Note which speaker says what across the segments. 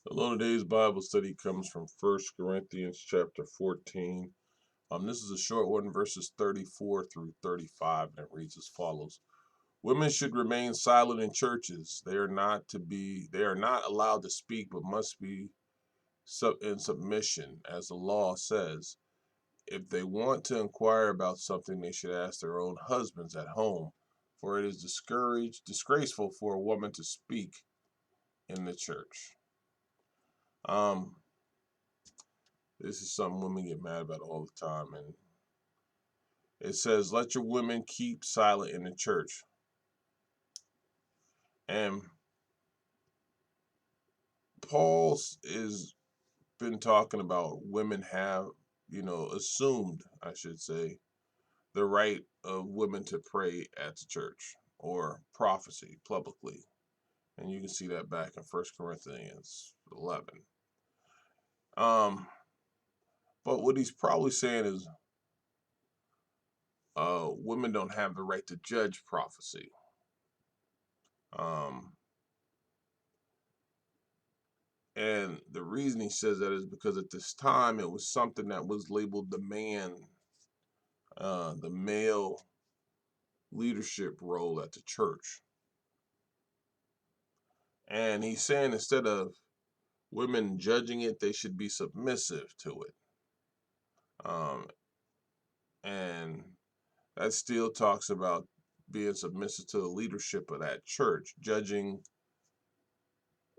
Speaker 1: Hello, today's Bible study comes from 1 Corinthians chapter 14. This is a short one, verses 34 through 35, and it reads as follows. Women should remain silent in churches. They are not allowed to speak, but must be in submission, as the law says. If they want to inquire about something, they should ask their own husbands at home, for it is disgraceful for a woman to speak in the church. Um, This is something women get mad about all the time. And it says, let your women keep silent in the church. And Paul's is been talking about women have, assumed, I should say, the right of women to pray at the church or prophecy publicly. And you can see that back in 1 Corinthians 11. Um, but what he's probably saying is women don't have the right to judge prophecy. Um, And the reason he says that is because at this time it was something that was labeled the male leadership role at the church. And he's saying instead of women judging it, they should be submissive to it. Um, and that still talks about being submissive to the leadership of that church, judging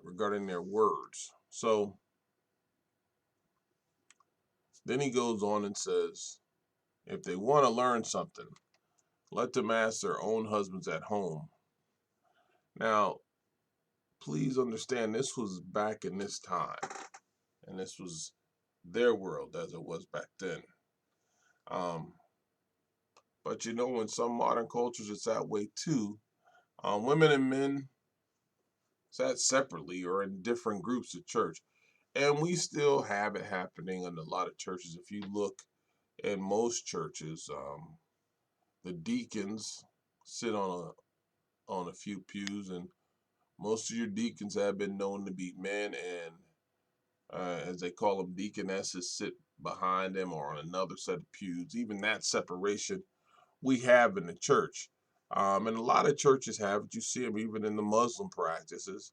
Speaker 1: regarding their words. So then he goes on and says, if they want to learn something, let them ask their own husbands at home. Now, please understand this was back in this time, and this was their world as it was back then. Um, but in some modern cultures, it's that way too. Women and men sat separately or in different groups at church, and we still have it happening in a lot of churches. If you look in most churches, the deacons sit on a few pews, and most of your deacons have been known to be men, and as they call them, deaconesses sit behind them or on another set of pews. Even that separation we have in the church. And a lot of churches have it. You see them even in the Muslim practices.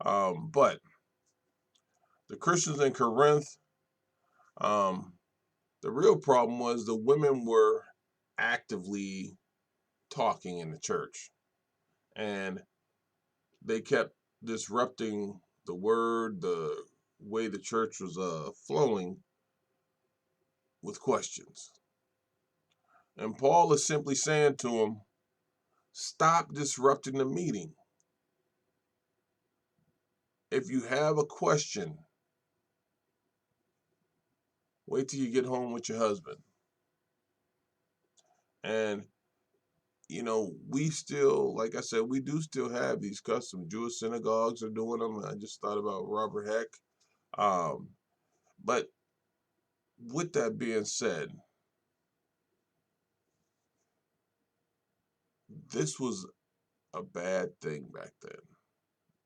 Speaker 1: But the Christians in Corinth, um, the real problem was the women were actively talking in the church. And they kept disrupting the word, the way the church was flowing with questions. And Paul is simply saying to him, stop disrupting the meeting. If you have a question, wait till you get home with your husband. And, we still, like I said, we do still have these custom Jewish synagogues are doing them. I just thought about Robert Heck. Um, but with that being said, this was a bad thing back then.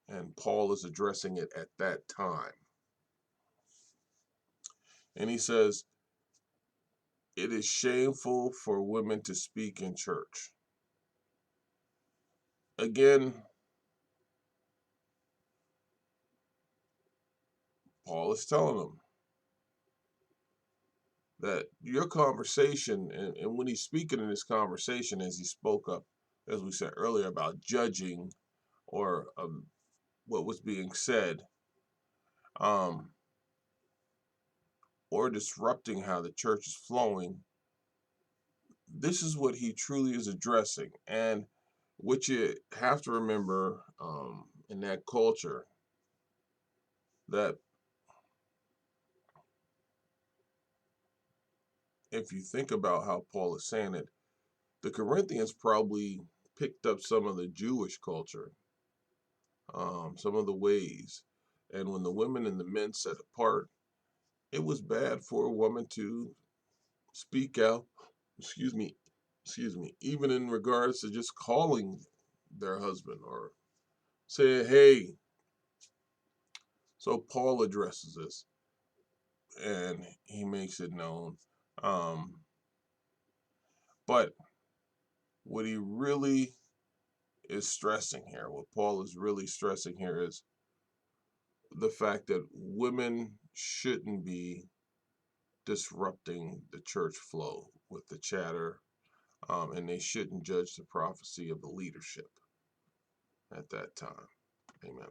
Speaker 1: And Paul is addressing it at that time. And he says, it is shameful for women to speak in church. Again, Paul is telling them that your conversation, and when he's speaking in this conversation, as he spoke up, as we said earlier, about judging or what was being said, um, or disrupting how the church is flowing, this is what he truly is addressing. And what you have to remember in that culture, that if you think about how Paul is saying it, the Corinthians probably picked up some of the Jewish culture, some of the ways. And when the women and the men set apart, it was bad for a woman to speak out, excuse me, even in regards to just calling their husband or saying, hey, So Paul addresses this and he makes it known. But what he really is stressing here, what Paul is really stressing here, is the fact that women shouldn't be disrupting the church flow with the chatter, and they shouldn't judge the prophecy of the leadership at that time. Amen.